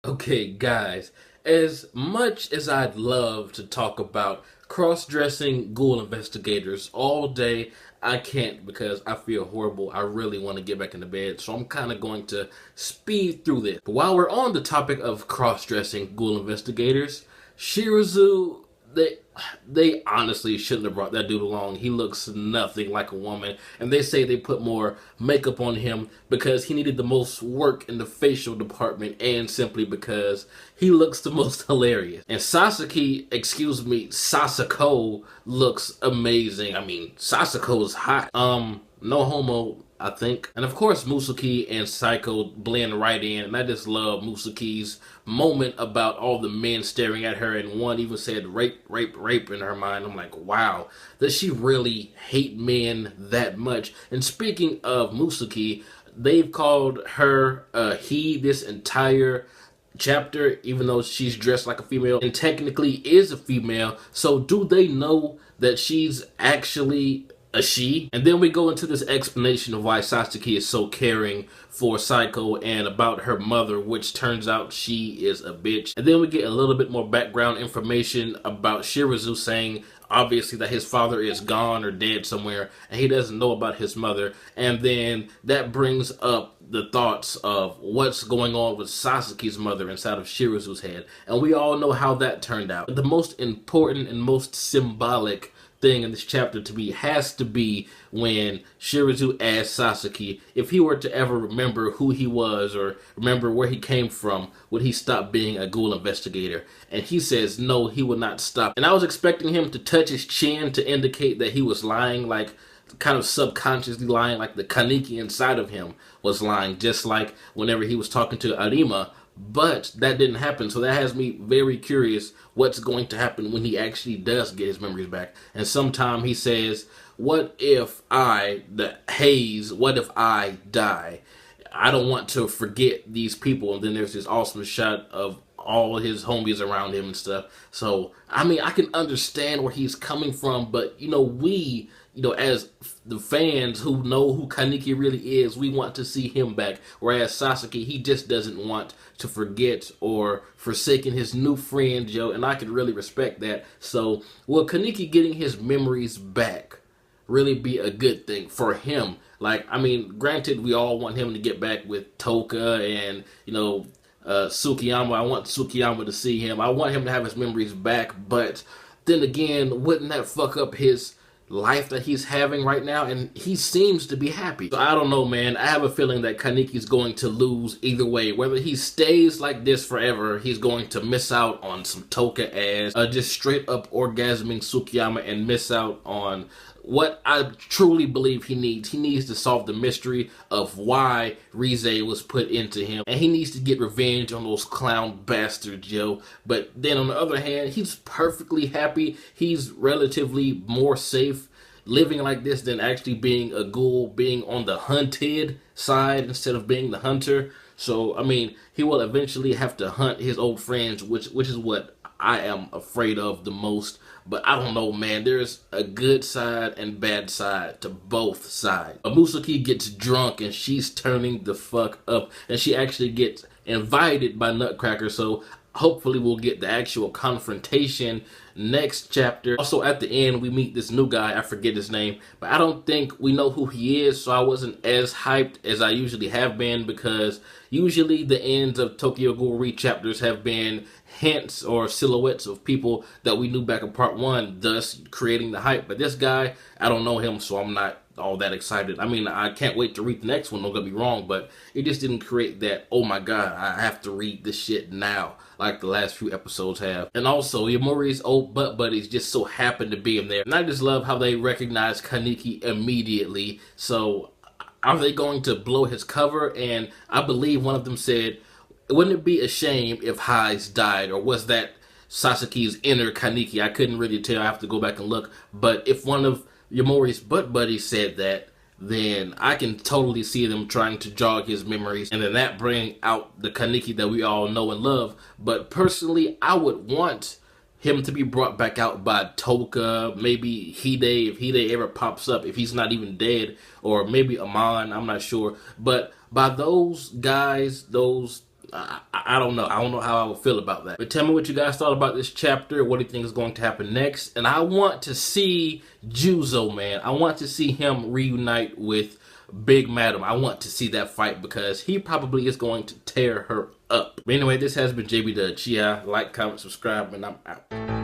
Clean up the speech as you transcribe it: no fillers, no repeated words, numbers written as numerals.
Okay, guys, as much as I'd love to talk about cross-dressing ghoul investigators all day, I can't because I feel horrible. I really want to get back into bed, so I'm kind of going to speed through this. But while we're on the topic of cross-dressing ghoul investigators, Shirazu, they honestly shouldn't have brought that dude along. He looks nothing like a woman, and they say they put more makeup on him because he needed the most work in the facial department, and simply because he looks the most hilarious. And Sasako looks amazing. I mean, Sasako's hot. No homo, I think. And of course, Musuki and Psycho blend right in. And I just love Musuki's moment about all the men staring at her. And one even said rape, rape, rape in her mind. I'm like, wow, does she really hate men that much? And speaking of Musuki, they've called her he this entire chapter, even though she's dressed like a female and technically is a female. So do they know that she's actually a she? And then we go into this explanation of why Sasaki is so caring for Psycho and about her mother, which turns out she is a bitch. And then we get a little bit more background information about Shirazu saying obviously that his father is gone or dead somewhere and he doesn't know about his mother. And then that brings up the thoughts of what's going on with Sasaki's mother inside of Shirazu's head. And we all know how that turned out. The most important and most symbolic thing in this chapter to me has to be when Shirazu asked Sasaki if he were to ever remember who he was or remember where he came from, would he stop being a ghoul investigator? And he says no, he would not stop. And I was expecting him to touch his chin to indicate that he was lying, like kind of subconsciously lying, like the Kaneki inside of him was lying, just like whenever he was talking to Arima. But that didn't happen, so that has me very curious what's going to happen when he actually does get his memories back. And sometime he says, what if I die? I don't want to forget these people. And then there's this awesome shot of all his homies around him and stuff. So, I mean, I can understand where he's coming from, but, as the fans who know who Kaneki really is, we want to see him back. Whereas Sasaki, he just doesn't want to forget or forsaken his new friend, Joe, and I can really respect that. So, will Kaneki getting his memories back really be a good thing for him? Like, I mean, granted, we all want him to get back with Toka and, Tsukiyama. I want Tsukiyama to see him. I want him to have his memories back, but then again, wouldn't that fuck up his life that he's having right now? And he seems to be happy. So I don't know, man. I have a feeling that Kaneki's going to lose either way. Whether he stays like this forever, he's going to miss out on some Toka ass, just straight up orgasming Tsukiyama, and miss out on what I truly believe he needs. He needs to solve the mystery of why Rize was put into him. And he needs to get revenge on those clown bastards, yo. But then on the other hand, he's perfectly happy. He's relatively more safe living like this than actually being a ghoul, being on the hunted side instead of being the hunter. So, I mean, he will eventually have to hunt his old friends, which is what I am afraid of the most. But I don't know, man. There's a good side and bad side to both sides. Musuki gets drunk and she's turning the fuck up. And she actually gets invited by Nutcracker. So hopefully we'll get the actual confrontation next chapter. Also at the end we meet this new guy, I forget his name, but I don't think we know who he is, so I wasn't as hyped as I usually have been, because usually the ends of Tokyo Ghoul chapters have been hints or silhouettes of people that we knew back in part 1, thus creating the hype. But this guy, I don't know him, so I'm not all that excited. I mean, I can't wait to read the next one, don't get me wrong, but it just didn't create that, oh my god, I have to read this shit now, like the last few episodes have. And also, Yamori's old butt buddies just so happen to be in there. And I just love how they recognize Kaneki immediately. So, are they going to blow his cover? And I believe one of them said, wouldn't it be a shame if Highs died? Or was that Sasaki's inner Kaneki? I couldn't really tell, I have to go back and look. But if one of Yamori's butt buddies said that, then I can totally see them trying to jog his memories, and then that bring out the Kaneki that we all know and love. But personally, I would want him to be brought back out by Toka, maybe Hide, if Hide ever pops up, if he's not even dead, or maybe Amon, I'm not sure. But by those guys, those I don't know. I don't know how I would feel about that. But tell me what you guys thought about this chapter. What do you think is going to happen next? And I want to see Juzo, man. I want to see him reunite with Big Madam. I want to see that fight because he probably is going to tear her up. But anyway, this has been jbDAuchiha. Like, comment, subscribe, and I'm out.